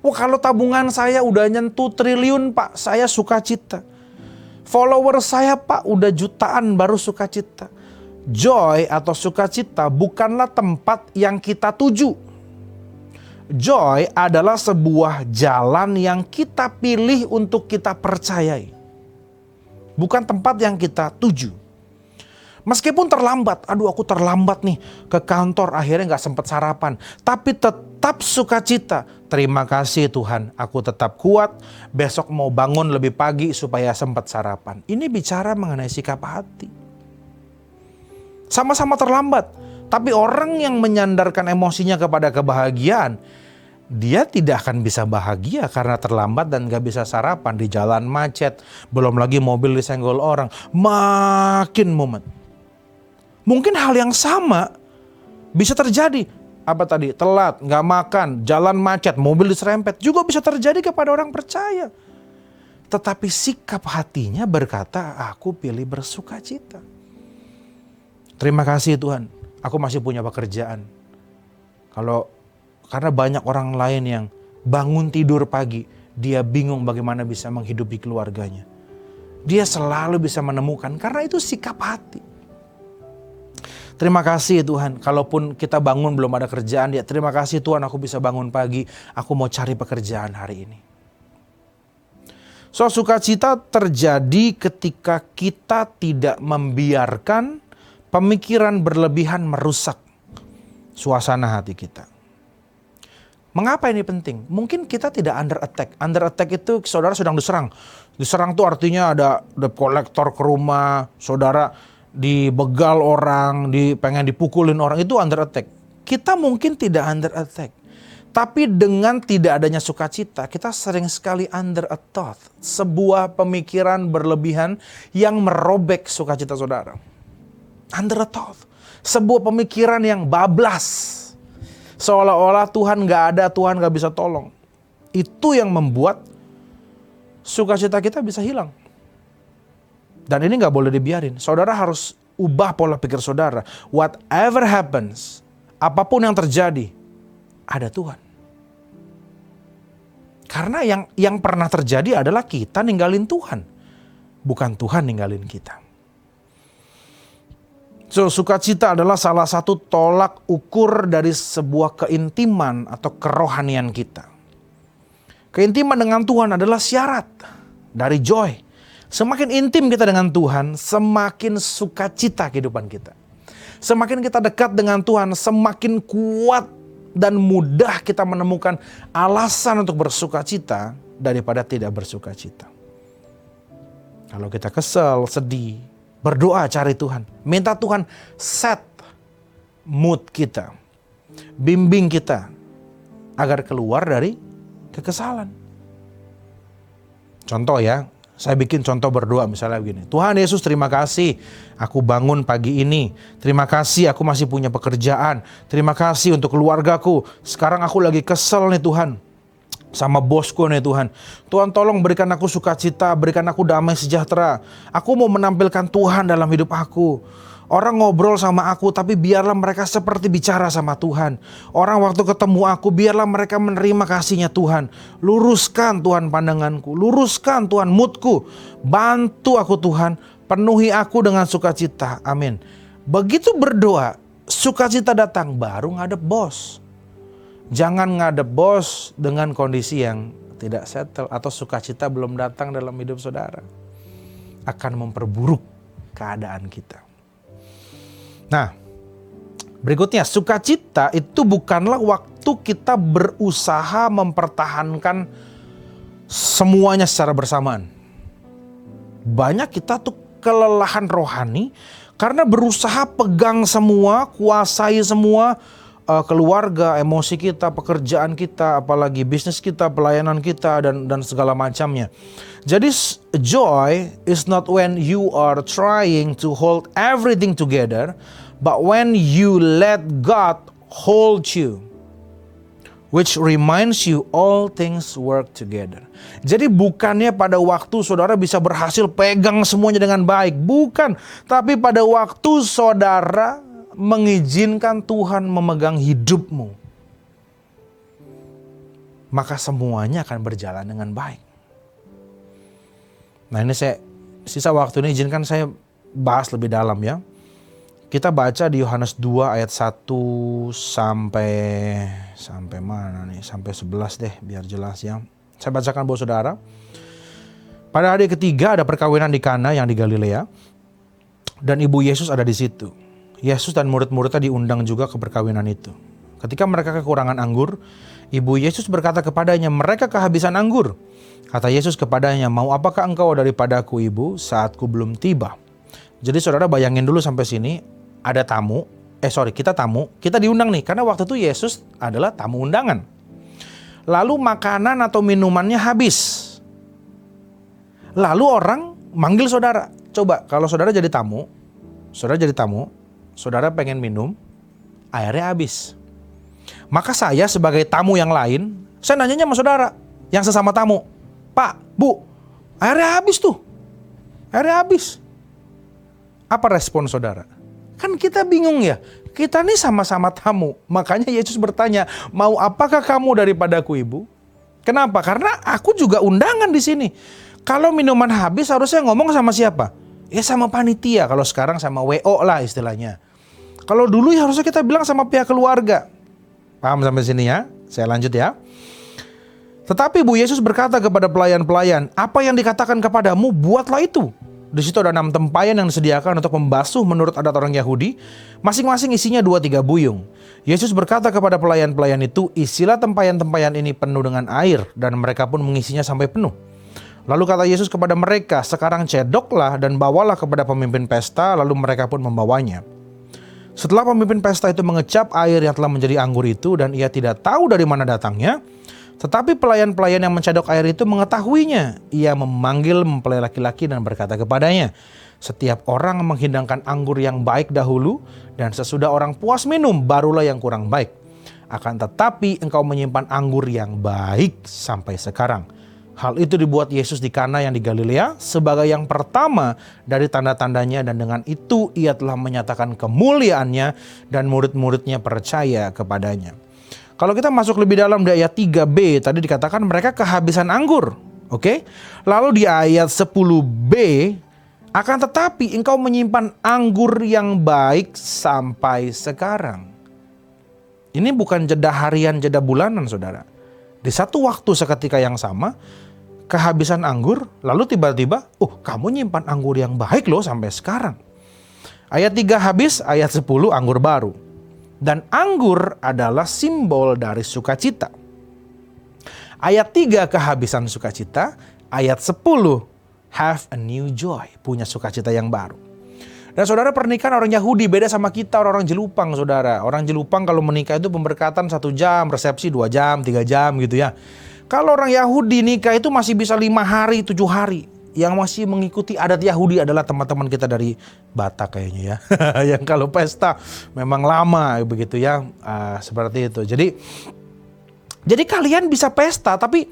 Wah, kalau tabungan saya udah nyentuh triliun Pak, saya sukacita. Follower saya Pak udah jutaan baru sukacita. Joy atau sukacita bukanlah tempat yang kita tuju. Joy adalah sebuah jalan yang kita pilih untuk kita percayai. Bukan tempat yang kita tuju. Meskipun terlambat, aduh aku terlambat nih ke kantor, akhirnya gak sempat sarapan. Tapi tetap sukacita. Terima kasih Tuhan, aku tetap kuat, besok mau bangun lebih pagi supaya sempat sarapan. Ini bicara mengenai sikap hati. Sama-sama terlambat, tapi orang yang menyandarkan emosinya kepada kebahagiaan, dia tidak akan bisa bahagia karena terlambat dan gak bisa sarapan di jalan macet. Belum lagi mobil disenggol orang, makin mumet. Mungkin hal yang sama bisa terjadi. Apa tadi? Telat, gak makan, jalan macet, mobil diserempet. Juga bisa terjadi kepada orang percaya. Tetapi sikap hatinya berkata, aku pilih bersukacita. Terima kasih Tuhan, aku masih punya pekerjaan. Karena banyak orang lain yang bangun tidur pagi, dia bingung bagaimana bisa menghidupi keluarganya. Dia selalu bisa menemukan, karena itu sikap hati. Terima kasih Tuhan, kalaupun kita bangun belum ada kerjaan, ya terima kasih Tuhan aku bisa bangun pagi, aku mau cari pekerjaan hari ini. So, sukacita terjadi ketika kita tidak membiarkan pemikiran berlebihan merusak suasana hati kita. Mengapa ini penting? Mungkin kita tidak under attack. Under attack itu saudara sedang diserang. Diserang itu artinya ada debt collector ke rumah, saudara dibegal orang, pengen dipukulin orang, itu under attack. Kita mungkin tidak under attack. Tapi dengan tidak adanya sukacita, kita sering sekali under a thought. Sebuah pemikiran berlebihan yang merobek sukacita saudara. Under a thought. Sebuah pemikiran yang bablas. Seolah-olah Tuhan gak ada, Tuhan gak bisa tolong. Itu yang membuat sukacita kita bisa hilang. Dan ini gak boleh dibiarin. Saudara harus ubah pola pikir saudara. Whatever happens, apapun yang terjadi, ada Tuhan. Karena yang pernah terjadi adalah kita ninggalin Tuhan. Bukan Tuhan ninggalin kita. So, sukacita adalah salah satu tolak ukur dari sebuah keintiman atau kerohanian kita. Keintiman dengan Tuhan adalah syarat dari joy. Semakin intim kita dengan Tuhan, semakin sukacita kehidupan kita. Semakin kita dekat dengan Tuhan, semakin kuat dan mudah kita menemukan alasan untuk bersukacita daripada tidak bersukacita. Kalau kita kesel, sedih, berdoa cari Tuhan. Minta Tuhan set mood kita. Bimbing kita agar keluar dari kekesalan. Contoh ya, saya bikin contoh berdoa misalnya begini. Tuhan Yesus, terima kasih aku bangun pagi ini. Terima kasih aku masih punya pekerjaan. Terima kasih untuk keluargaku. Sekarang aku lagi kesel nih Tuhan sama bosku nih Tuhan. Tuhan tolong berikan aku sukacita, berikan aku damai sejahtera. Aku mau menampilkan Tuhan dalam hidup aku. Orang ngobrol sama aku tapi biarlah mereka seperti bicara sama Tuhan. Orang waktu ketemu aku biarlah mereka menerima kasihnya Tuhan. Luruskan Tuhan pandanganku, luruskan Tuhan moodku. Bantu aku Tuhan, penuhi aku dengan sukacita. Amin. Begitu berdoa, sukacita datang, baru ngadep bos. Jangan ngadep bos dengan kondisi yang tidak settle atau sukacita belum datang dalam hidup saudara. Akan memperburuk keadaan kita. Nah, berikutnya, sukacita itu bukanlah waktu kita berusaha mempertahankan semuanya secara bersamaan. Banyak kita tuh kelelahan rohani karena berusaha pegang semua, kuasai semua, keluarga, emosi kita, pekerjaan kita, apalagi bisnis kita, pelayanan kita, dan segala macamnya. Jadi joy is not when you are trying to hold everything together, but when you let God hold you, which reminds you all things work together. Jadi bukannya pada waktu saudara bisa berhasil pegang semuanya dengan baik, bukan. Tapi pada waktu saudara mengizinkan Tuhan memegang hidupmu, maka semuanya akan berjalan dengan baik. Nah, ini sisa waktu ini izinkan saya bahas lebih dalam ya. Kita baca di Yohanes 2 ayat 1 sampai mana nih? Sampai 11 deh biar jelas ya. Saya bacakan buat saudara. Pada hari ketiga ada perkawinan di Kana yang di Galilea, dan ibu Yesus ada di situ. Yesus dan murid-muridnya diundang juga ke perkawinan itu. Ketika mereka kekurangan anggur, ibu Yesus berkata kepadanya, mereka kehabisan anggur. Kata Yesus kepadanya, mau apakah engkau daripadaku ibu, saatku belum tiba. Jadi saudara bayangin dulu sampai sini, ada tamu, kita diundang nih. Karena waktu itu Yesus adalah tamu undangan. Lalu makanan atau minumannya habis. Lalu orang manggil saudara. Coba kalau saudara jadi tamu, saudara pengen minum, airnya habis. Maka saya sebagai tamu yang lain, saya nanyanya sama saudara yang sesama tamu. Pak, Bu, airnya habis tuh. Airnya habis. Apa respon saudara? Kan kita bingung ya. Kita nih sama-sama tamu. Makanya Yesus bertanya, mau apakah kamu daripadaku ibu? Kenapa? Karena aku juga undangan di sini. Kalau minuman habis harusnya ngomong sama siapa? Ya sama panitia. Kalau sekarang sama WO lah istilahnya. Kalau dulu ya harusnya kita bilang sama pihak keluarga. Paham sampai sini ya? Saya lanjut ya. Tetapi Bu Yesus berkata kepada pelayan-pelayan, apa yang dikatakan kepadamu, buatlah itu. Di situ ada 6 tempayan yang disediakan untuk membasuh menurut adat orang Yahudi. Masing-masing isinya 2-3 buyung. Yesus berkata kepada pelayan-pelayan itu, isilah tempayan-tempayan ini penuh dengan air. Dan mereka pun mengisinya sampai penuh. Lalu kata Yesus kepada mereka, sekarang cedoklah dan bawalah kepada pemimpin pesta. Lalu mereka pun membawanya. Setelah pemimpin pesta itu mengecap air yang telah menjadi anggur itu, dan ia tidak tahu dari mana datangnya, tetapi pelayan-pelayan yang mencedok air itu mengetahuinya. Ia memanggil mempelai laki-laki dan berkata kepadanya, setiap orang menghidangkan anggur yang baik dahulu, dan sesudah orang puas minum, barulah yang kurang baik. Akan tetapi engkau menyimpan anggur yang baik sampai sekarang. Hal itu dibuat Yesus di Kana yang di Galilea sebagai yang pertama dari tanda-tandanya, dan dengan itu ia telah menyatakan kemuliaannya dan murid-muridnya percaya kepadanya. Kalau kita masuk lebih dalam di ayat 3b, tadi dikatakan mereka kehabisan anggur. Oke? Lalu di ayat 10b, akan tetapi engkau menyimpan anggur yang baik sampai sekarang. Ini bukan jeda harian, jeda bulanan, saudara. Di satu waktu seketika yang sama, kehabisan anggur, lalu tiba-tiba, kamu nyimpan anggur yang baik loh sampai sekarang. Ayat 3 habis, ayat 10 anggur baru. Dan anggur adalah simbol dari sukacita. Ayat 3 kehabisan sukacita, ayat 10 have a new joy, punya sukacita yang baru. Dan saudara, pernikahan orang Yahudi beda sama kita orang-orang Jelupang, saudara. Orang Jelupang kalau menikah itu pemberkatan 1 jam, resepsi 2 jam, 3 jam gitu ya. Kalau orang Yahudi nikah itu masih bisa 5 hari, 7 hari. Yang masih mengikuti adat Yahudi adalah teman-teman kita dari Batak kayaknya ya. Yang kalau pesta memang lama begitu ya. Seperti itu. Jadi kalian bisa pesta tapi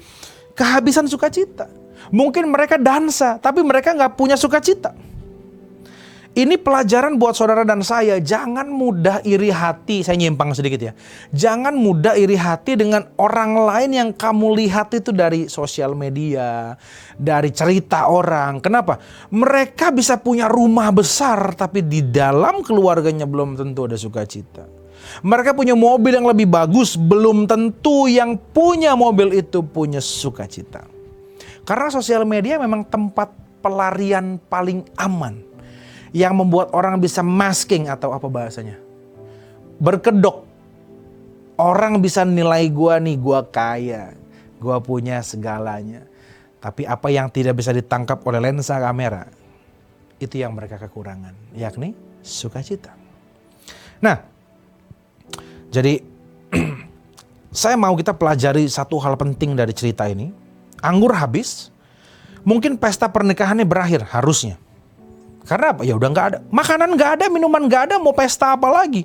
kehabisan sukacita. Mungkin mereka dansa tapi mereka gak punya sukacita. Ini pelajaran buat saudara dan saya. Jangan mudah iri hati. Saya nyimpang sedikit ya. Jangan mudah iri hati dengan orang lain yang kamu lihat itu dari sosial media, dari cerita orang. Kenapa? Mereka bisa punya rumah besar, tapi di dalam keluarganya belum tentu ada sukacita. Mereka punya mobil yang lebih bagus, belum tentu yang punya mobil itu punya sukacita. Karena sosial media memang tempat pelarian paling aman. Yang membuat orang bisa masking atau apa bahasanya, berkedok. Orang bisa nilai gua nih, gua kaya, gua punya segalanya. Tapi apa yang tidak bisa ditangkap oleh lensa kamera, itu yang mereka kekurangan, yakni sukacita. Nah, jadi saya mau kita pelajari satu hal penting dari cerita ini. Anggur habis, mungkin pesta pernikahannya berakhir harusnya. Karena apa? Ya udah gak ada. Makanan gak ada, minuman gak ada, mau pesta apa lagi?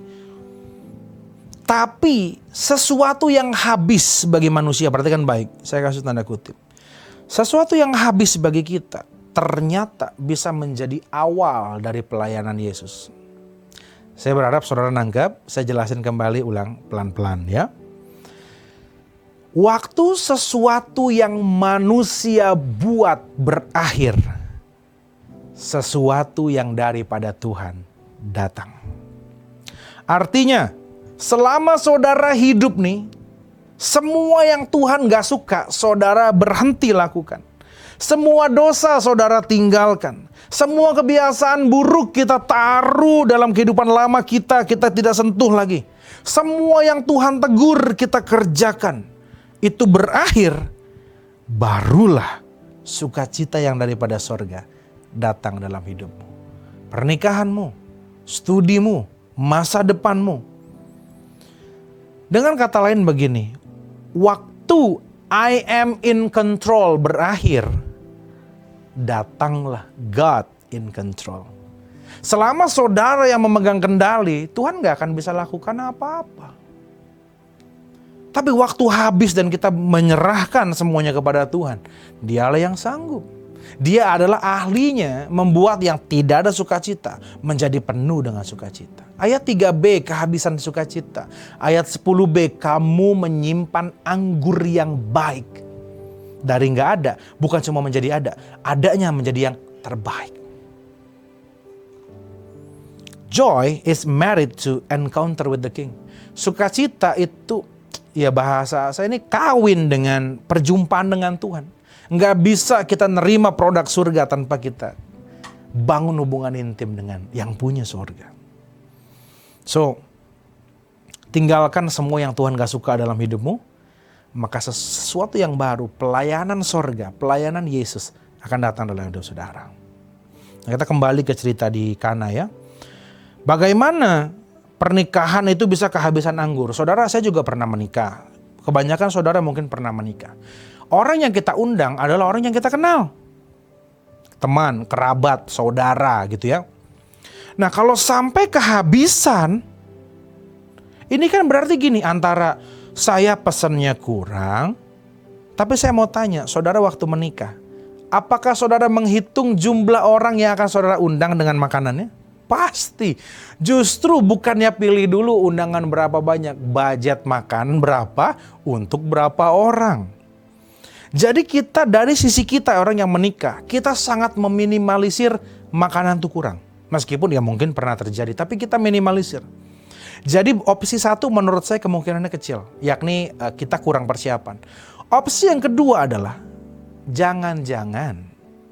Tapi sesuatu yang habis bagi manusia, perhatikan baik, saya kasih tanda kutip. Sesuatu yang habis bagi kita ternyata bisa menjadi awal dari pelayanan Yesus. Saya berharap saudara nangkap, saya jelasin kembali ulang pelan-pelan ya. Waktu sesuatu yang manusia buat berakhir, sesuatu yang daripada Tuhan datang. Artinya, selama saudara hidup nih, semua yang Tuhan gak suka, saudara berhenti lakukan. Semua dosa saudara tinggalkan. Semua kebiasaan buruk kita taruh dalam kehidupan lama kita tidak sentuh lagi. Semua yang Tuhan tegur kita kerjakan. Itu berakhir, barulah sukacita yang daripada sorga datang dalam hidupmu. Pernikahanmu, studimu, masa depanmu. Dengan kata lain begini, waktu I am in control berakhir, datanglah God in control. Selama saudara yang memegang kendali, Tuhan gak akan bisa lakukan apa-apa. Tapi waktu habis dan kita menyerahkan semuanya kepada Tuhan, Dialah yang sanggup. Dia adalah ahlinya membuat yang tidak ada sukacita menjadi penuh dengan sukacita. Ayat 3b, kehabisan sukacita. Ayat 10b, kamu menyimpan anggur yang baik. Dari nggak ada, bukan cuma menjadi ada, adanya menjadi yang terbaik. Joy is married to encounter with the king. Sukacita itu, ya bahasa saya ini kawin dengan perjumpaan dengan Tuhan. Nggak bisa kita nerima produk surga tanpa kita bangun hubungan intim dengan yang punya surga. So, tinggalkan semua yang Tuhan gak suka dalam hidupmu, maka sesuatu yang baru, pelayanan surga, pelayanan Yesus akan datang dalam hidup saudara. Nah, kita kembali ke cerita di Kana ya. Bagaimana pernikahan itu bisa kehabisan anggur? Saudara, saya juga pernah menikah. Kebanyakan saudara mungkin pernah menikah. Orang yang kita undang adalah orang yang kita kenal. Teman, kerabat, saudara gitu ya. Nah, kalau sampai kehabisan, ini kan berarti gini, antara saya pesannya kurang, tapi saya mau tanya, saudara waktu menikah, apakah saudara menghitung jumlah orang yang akan saudara undang dengan makanannya? Pasti. Justru bukannya pilih dulu undangan berapa banyak, budget makan berapa untuk berapa orang. Jadi kita dari sisi kita orang yang menikah, kita sangat meminimalisir makanan itu kurang. Meskipun ya mungkin pernah terjadi, tapi kita minimalisir. Jadi opsi satu menurut saya kemungkinannya kecil, yakni kita kurang persiapan. Opsi yang kedua adalah jangan-jangan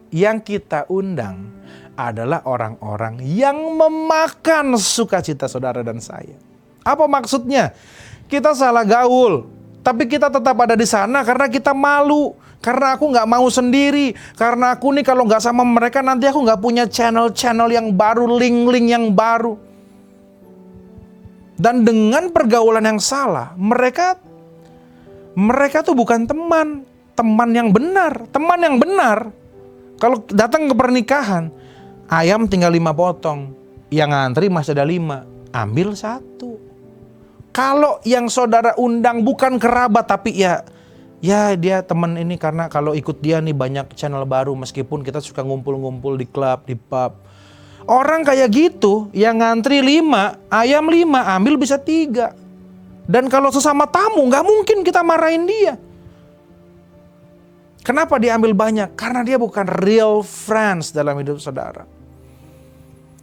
yang kita undang adalah orang-orang yang memakan sukacita saudara dan saya. Apa maksudnya? Kita salah gaul, tapi kita tetap ada di sana karena kita malu. Karena aku gak mau sendiri. Karena aku nih kalau gak sama mereka nanti aku gak punya channel-channel yang baru, link-link yang baru. Dan dengan pergaulan yang salah, mereka tuh bukan teman yang benar. Teman yang benar, kalau datang ke pernikahan, ayam tinggal 5 potong, yang ngantri masih ada 5, ambil 1. Kalau yang saudara undang bukan kerabat, tapi ya dia teman ini karena kalau ikut dia nih banyak channel baru, meskipun kita suka ngumpul-ngumpul di klub, di pub. Orang kayak gitu yang ngantri 5, ayam 5, ambil bisa 3. Dan kalau sesama tamu gak mungkin kita marahin dia. Kenapa dia ambil banyak? Karena dia bukan real friends dalam hidup saudara.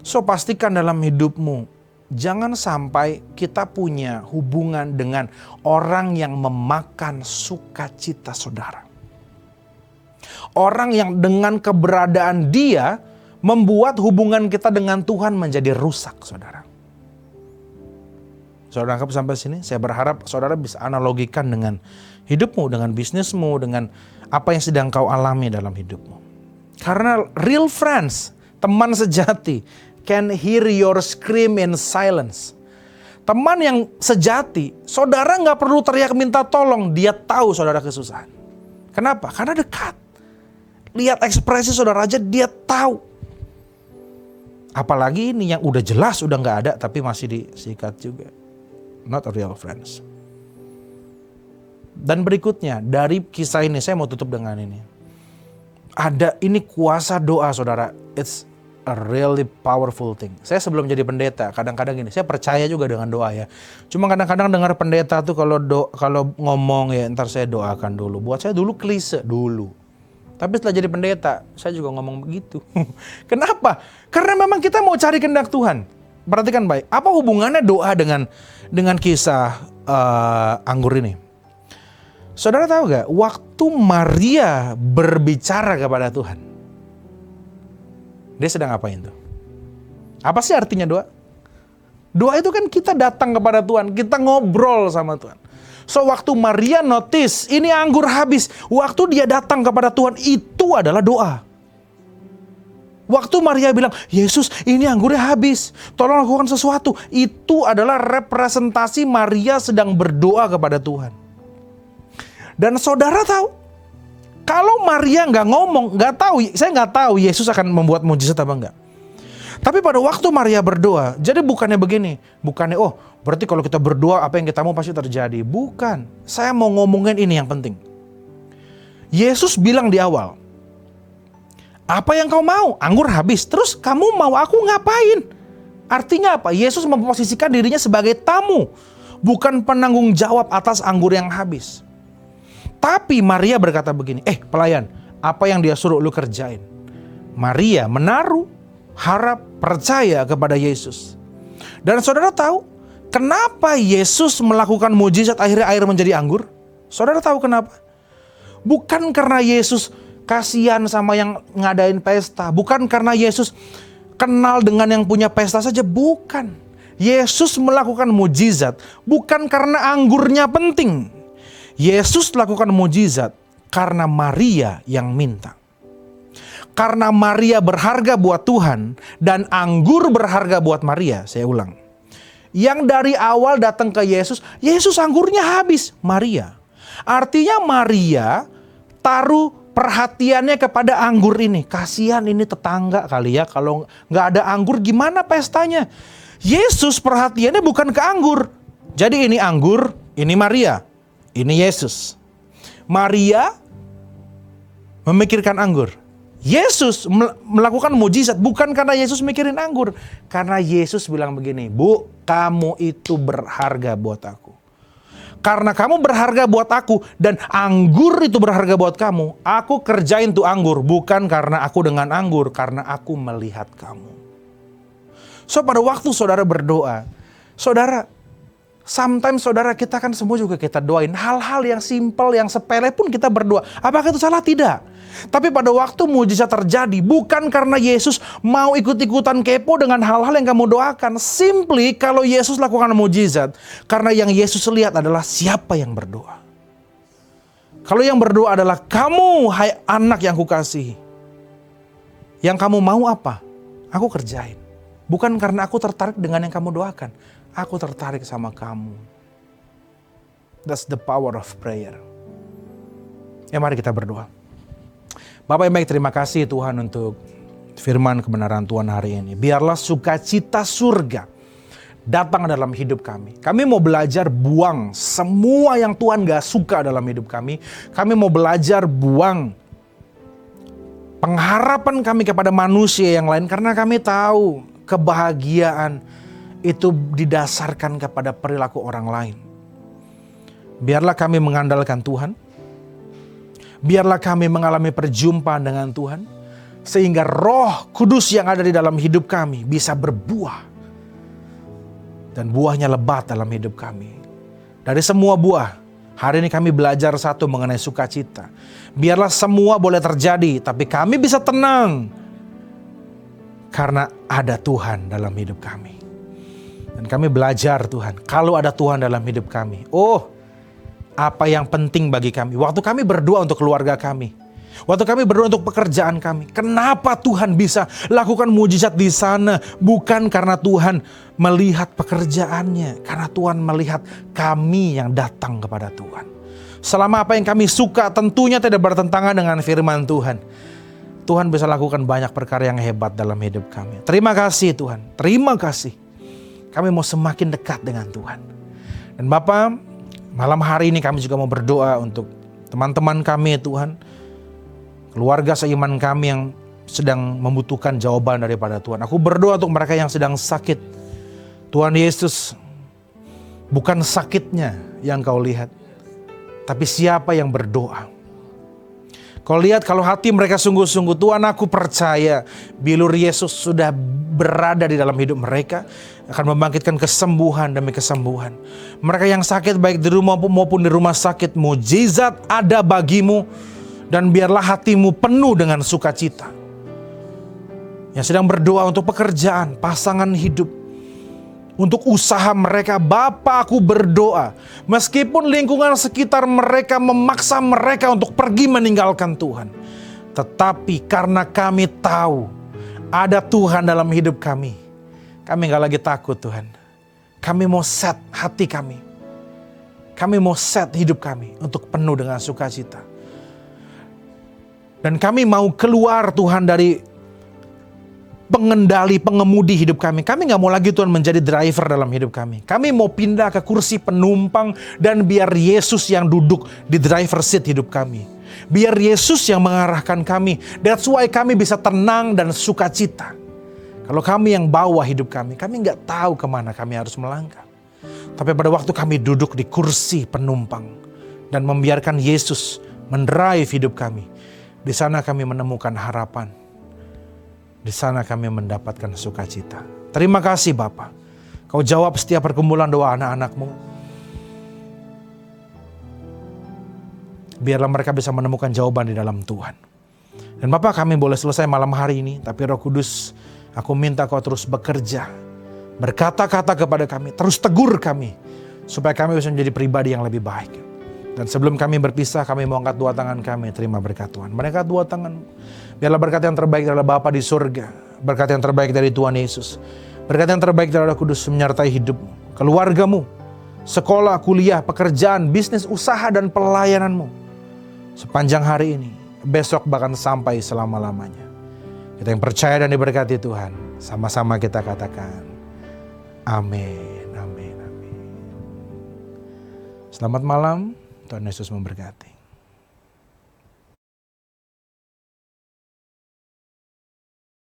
So pastikan dalam hidupmu, jangan sampai kita punya hubungan dengan orang yang memakan sukacita saudara. Orang yang dengan keberadaan dia membuat hubungan kita dengan Tuhan menjadi rusak, saudara. Saudara anggap sampai sini, saya berharap saudara bisa analogikan dengan hidupmu, dengan bisnismu, dengan apa yang sedang kau alami dalam hidupmu. Karena real friends, teman sejati, can hear your scream in silence. Teman yang sejati, saudara gak perlu teriak minta tolong, dia tahu saudara kesusahan. Kenapa? Karena dekat. Lihat ekspresi saudara aja, dia tahu. Apalagi ini yang udah jelas udah gak ada, tapi masih disikat juga. Not a real friends. Dan berikutnya, dari kisah ini, saya mau tutup dengan ini. Ada ini kuasa doa saudara. It's a really powerful thing. Saya sebelum jadi pendeta, kadang-kadang gini, saya percaya juga dengan doa ya. Cuma kadang-kadang dengar pendeta tuh kalau ngomong ya, ntar saya doakan dulu. Buat saya dulu klise dulu. Tapi setelah jadi pendeta, saya juga ngomong begitu. Kenapa? Karena memang kita mau cari kehendak Tuhan. Perhatikan baik, apa hubungannya doa dengan kisah anggur ini? Saudara tahu gak, waktu Maria berbicara kepada Tuhan, dia sedang ngapain tuh? Apa sih artinya doa? Doa itu kan kita datang kepada Tuhan, kita ngobrol sama Tuhan. So waktu Maria notice ini anggur habis, waktu dia datang kepada Tuhan itu adalah doa. Waktu Maria bilang, Yesus ini anggurnya habis, tolong lakukan sesuatu. Itu adalah representasi Maria sedang berdoa kepada Tuhan. Dan saudara tahu, kalau Maria nggak ngomong, saya nggak tahu Yesus akan membuat mujizat apa enggak. Tapi pada waktu Maria berdoa, jadi bukannya begini, bukannya berarti kalau kita berdoa apa yang kita mau pasti terjadi. Bukan, saya mau ngomongin ini yang penting. Yesus bilang di awal, apa yang kau mau? Anggur habis. Terus kamu mau aku ngapain? Artinya apa? Yesus memposisikan dirinya sebagai tamu, bukan penanggung jawab atas anggur yang habis. Tapi Maria berkata begini, pelayan, apa yang dia suruh lu kerjain? Maria menaruh harap percaya kepada Yesus. Dan saudara tahu kenapa Yesus melakukan mujizat akhirnya air menjadi anggur? Saudara tahu kenapa? Bukan karena Yesus kasihan sama yang ngadain pesta. Bukan karena Yesus kenal dengan yang punya pesta saja. Bukan. Yesus melakukan mujizat bukan karena anggurnya penting. Yesus lakukan mujizat karena Maria yang minta. Karena Maria berharga buat Tuhan dan anggur berharga buat Maria. Saya ulang. Yang dari awal datang ke Yesus, Yesus anggurnya habis. Maria. Artinya Maria taruh perhatiannya kepada anggur ini. Kasihan ini tetangga kali ya, kalau nggak ada anggur gimana pestanya. Yesus perhatiannya bukan ke anggur. Jadi ini anggur, ini Maria, ini Yesus. Maria memikirkan anggur. Yesus melakukan mujizat bukan karena Yesus mikirin anggur. Karena Yesus bilang begini, Bu, kamu itu berharga buat aku. Karena kamu berharga buat aku dan anggur itu berharga buat kamu. Aku kerjain tuh anggur bukan karena aku dengan anggur, karena aku melihat kamu. So pada waktu saudara berdoa, saudara, sometimes saudara kita kan semua juga kita doain. Hal-hal yang simpel, yang sepele pun kita berdoa. Apakah itu salah? Tidak. Tapi pada waktu mujizat terjadi, bukan karena Yesus mau ikut-ikutan kepo dengan hal-hal yang kamu doakan. Simply kalau Yesus lakukan mujizat, karena yang Yesus lihat adalah siapa yang berdoa. Kalau yang berdoa adalah kamu, hai anak yang kukasihi. Yang kamu mau apa? Aku kerjain. Bukan karena aku tertarik dengan yang kamu doakan. Aku tertarik sama kamu. That's the power of prayer. Ya mari kita berdoa. Bapak yang baik, terima kasih Tuhan untuk firman kebenaran Tuhan hari ini. Biarlah sukacita surga datang dalam hidup kami. Kami mau belajar buang semua yang Tuhan gak suka dalam hidup kami. Kami mau belajar buang pengharapan kami kepada manusia yang lain. Karena kami tahu kebahagiaan itu didasarkan kepada perilaku orang lain. Biarlah kami mengandalkan Tuhan. Biarlah kami mengalami perjumpaan dengan Tuhan. Sehingga Roh Kudus yang ada di dalam hidup kami bisa berbuah. Dan buahnya lebat dalam hidup kami. Dari semua buah, hari ini kami belajar satu mengenai sukacita. Biarlah semua boleh terjadi, tapi kami bisa tenang. Karena ada Tuhan dalam hidup kami. Dan kami belajar Tuhan, kalau ada Tuhan dalam hidup kami. Apa yang penting bagi kami. Waktu kami berdoa untuk keluarga kami. Waktu kami berdoa untuk pekerjaan kami. Kenapa Tuhan bisa lakukan mujizat di sana? Bukan karena Tuhan melihat pekerjaannya. Karena Tuhan melihat kami yang datang kepada Tuhan. Selama apa yang kami suka tentunya tidak bertentangan dengan firman Tuhan. Tuhan bisa lakukan banyak perkara yang hebat dalam hidup kami. Terima kasih Tuhan. Terima kasih. Kami mau semakin dekat dengan Tuhan. Dan Bapa, malam hari ini kami juga mau berdoa untuk teman-teman kami Tuhan. Keluarga seiman kami yang sedang membutuhkan jawaban daripada Tuhan. Aku berdoa untuk mereka yang sedang sakit. Tuhan Yesus, bukan sakitnya yang kau lihat. Tapi siapa yang berdoa. Kau lihat kalau hati mereka sungguh-sungguh, Tuhan aku percaya bilur Yesus sudah berada di dalam hidup mereka. Akan membangkitkan kesembuhan demi kesembuhan. Mereka yang sakit baik di rumah maupun di rumah sakit, mujizat ada bagimu. Dan biarlah hatimu penuh dengan sukacita. Yang sedang berdoa untuk pekerjaan, pasangan hidup, untuk usaha mereka, Bapa aku berdoa. Meskipun lingkungan sekitar mereka memaksa mereka untuk pergi meninggalkan Tuhan. Tetapi karena kami tahu ada Tuhan dalam hidup kami. Kami gak lagi takut Tuhan. Kami mau set hati kami. Kami mau set hidup kami untuk penuh dengan sukacita. Dan kami mau keluar Tuhan dari pengendali, pengemudi hidup kami. Kami gak mau lagi Tuhan menjadi driver dalam hidup kami. Kami mau pindah ke kursi penumpang dan biar Yesus yang duduk di driver seat hidup kami. Biar Yesus yang mengarahkan kami. That's why kami bisa tenang dan sukacita. Kalau kami yang bawa hidup kami gak tahu kemana kami harus melangkah. Tapi pada waktu kami duduk di kursi penumpang dan membiarkan Yesus mendrive hidup kami, di sana kami menemukan harapan. Di sana kami mendapatkan sukacita. Terima kasih Bapa. Kau jawab setiap pergumulan doa anak-anak-Mu. Biarlah mereka bisa menemukan jawaban di dalam Tuhan. Dan Bapak, kami boleh selesai malam hari ini, tapi Roh Kudus, aku minta Kau terus bekerja, berkata-kata kepada kami, terus tegur kami, supaya kami bisa menjadi pribadi yang lebih baik. Dan sebelum kami berpisah, kami mau angkat dua tangan kami, terima berkat Tuhan. Mereka dua tangan, biarlah berkat yang terbaik adalah Bapa di surga, berkat yang terbaik dari Tuhan Yesus, berkat yang terbaik dari Roh Kudus menyertai hidupmu, keluargamu, sekolah, kuliah, pekerjaan, bisnis, usaha, dan pelayananmu. Sepanjang hari ini, besok bahkan sampai selama-lamanya. Kita yang percaya dan diberkati Tuhan, sama-sama kita katakan, amin, amin, amin. Selamat malam, Tuhan Yesus memberkati.